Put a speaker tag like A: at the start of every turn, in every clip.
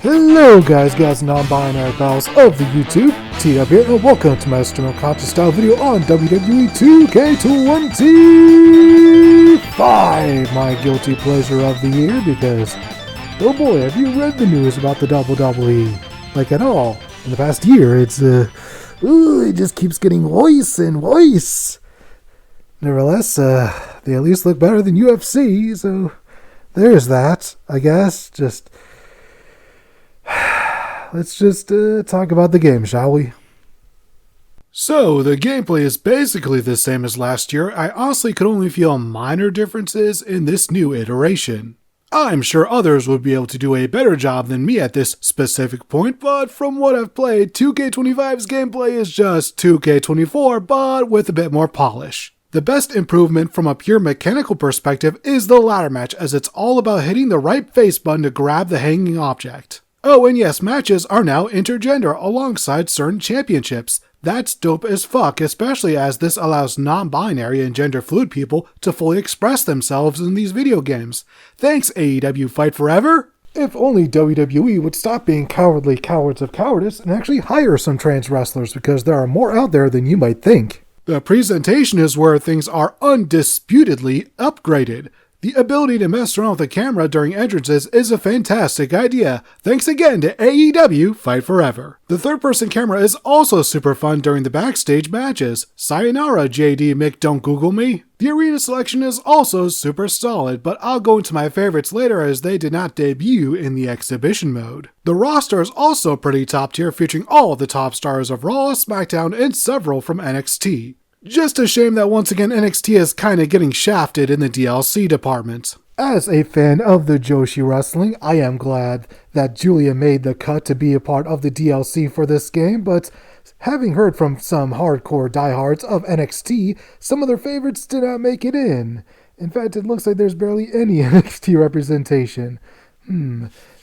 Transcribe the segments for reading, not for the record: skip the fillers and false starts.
A: Hello guys, non-binary pals of the YouTube, TWK, and welcome to my stream of conscious style video on WWE 2K25, my guilty pleasure of the year, because, oh boy, have you read the news about the WWE? Like at all. In the past year, it just keeps getting worse and worse. Nevertheless, they at least look better than UFC, so there's that, I guess. Let's just talk about the game, shall we? So, the gameplay is basically the same as last year. I honestly could only feel minor differences in this new iteration. I'm sure others would be able to do a better job than me at this specific point, but from what I've played, 2K25's gameplay is just 2K24, but with a bit more polish. The best improvement from a pure mechanical perspective is the ladder match, as it's all about hitting the right face button to grab the hanging object. Oh, and yes, matches are now intergender alongside certain championships. That's dope as fuck, especially as this allows non-binary and gender fluid people to fully express themselves in these video games. Thanks, AEW Fight Forever! If only WWE would stop being cowardly cowards of cowardice and actually hire some trans wrestlers, because there are more out there than you might think. The presentation is where things are undisputedly upgraded. The ability to mess around with the camera during entrances is a fantastic idea. Thanks again to AEW Fight Forever. The third-person camera is also super fun during the backstage matches. Sayonara, JD Mick, don't Google me. The arena selection is also super solid, but I'll go into my favorites later as they did not debut in the exhibition mode. The roster is also pretty top tier, featuring all the top stars of Raw, SmackDown, and several from NXT. Just a shame that once again NXT is kinda getting shafted in the DLC department. As a fan of the Joshi wrestling, I am glad that Julia made the cut to be a part of the DLC for this game, but having heard from some hardcore diehards of NXT, some of their favorites did not make it in. In fact, it looks like there's barely any NXT representation.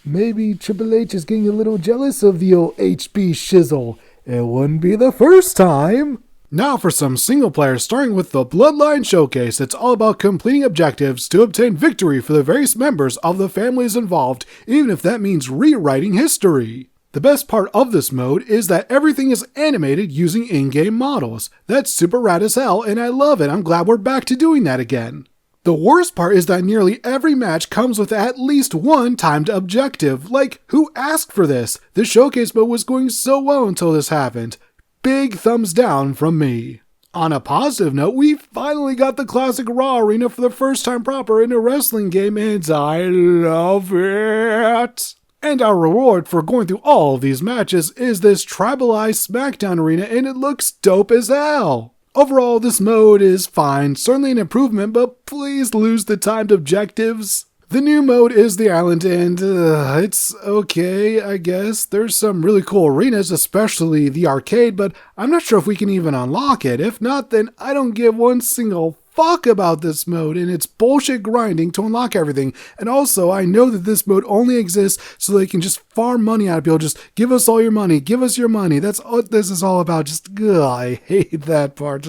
A: Maybe Triple H is getting a little jealous of the old HB shizzle. It wouldn't be the first time. Now for some single players, starting with the Bloodline Showcase. It's all about completing objectives to obtain victory for the various members of the families involved, even if that means rewriting history. The best part of this mode is that everything is animated using in-game models. That's super rad as hell, and I love it. I'm glad we're back to doing that again. The worst part is that nearly every match comes with at least one timed objective. Like, who asked for this? The Showcase mode was going so well until this happened. Big thumbs down from me. On a positive note, we finally got the classic Raw arena for the first time proper in a wrestling game, and I love it. And our reward for going through all of these matches is this tribalized SmackDown arena, and it looks dope as hell. Overall, this mode is fine, certainly an improvement, but please lose the timed objectives. The new mode is the island, and it's okay, I guess. There's some really cool arenas, especially the arcade, but I'm not sure if we can even unlock it. If not, then I don't give one single fuck about this mode, and it's bullshit grinding to unlock everything. And also, I know that this mode only exists so they can just farm money out of people. Just give us all your money, give us your money. That's what this is all about. I hate that part.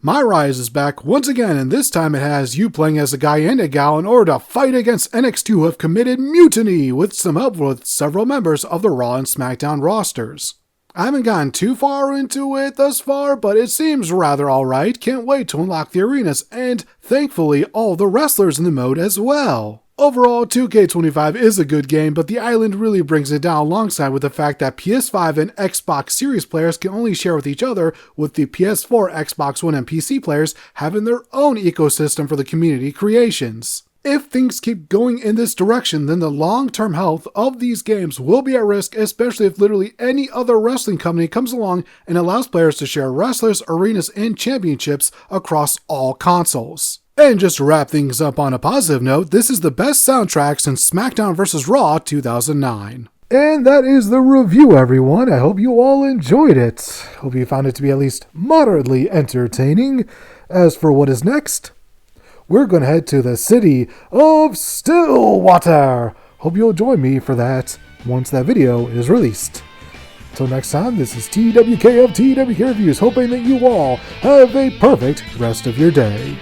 A: My Rise is back once again, and this time it has you playing as a guy and a gal in order to fight against NXT who have committed mutiny, with some help with several members of the Raw and SmackDown rosters. I haven't gotten too far into it thus far, but it seems rather alright. Can't wait to unlock the arenas, and thankfully all the wrestlers in the mode as well. Overall, 2K25 is a good game, but the island really brings it down, alongside with the fact that PS5 and Xbox Series players can only share with each other, with the PS4, Xbox One, and PC players having their own ecosystem for the community creations. If things keep going in this direction, then the long-term health of these games will be at risk, especially if literally any other wrestling company comes along and allows players to share wrestlers, arenas, and championships across all consoles. And just to wrap things up on a positive note, this is the best soundtrack since SmackDown vs. Raw 2009. And that is the review, everyone. I hope you all enjoyed it. Hope you found it to be at least moderately entertaining. As for what is next, we're going to head to the city of Stillwater. Hope you'll join me for that once that video is released. Until next time, this is TWK of TWK Reviews, hoping that you all have a perfect rest of your day.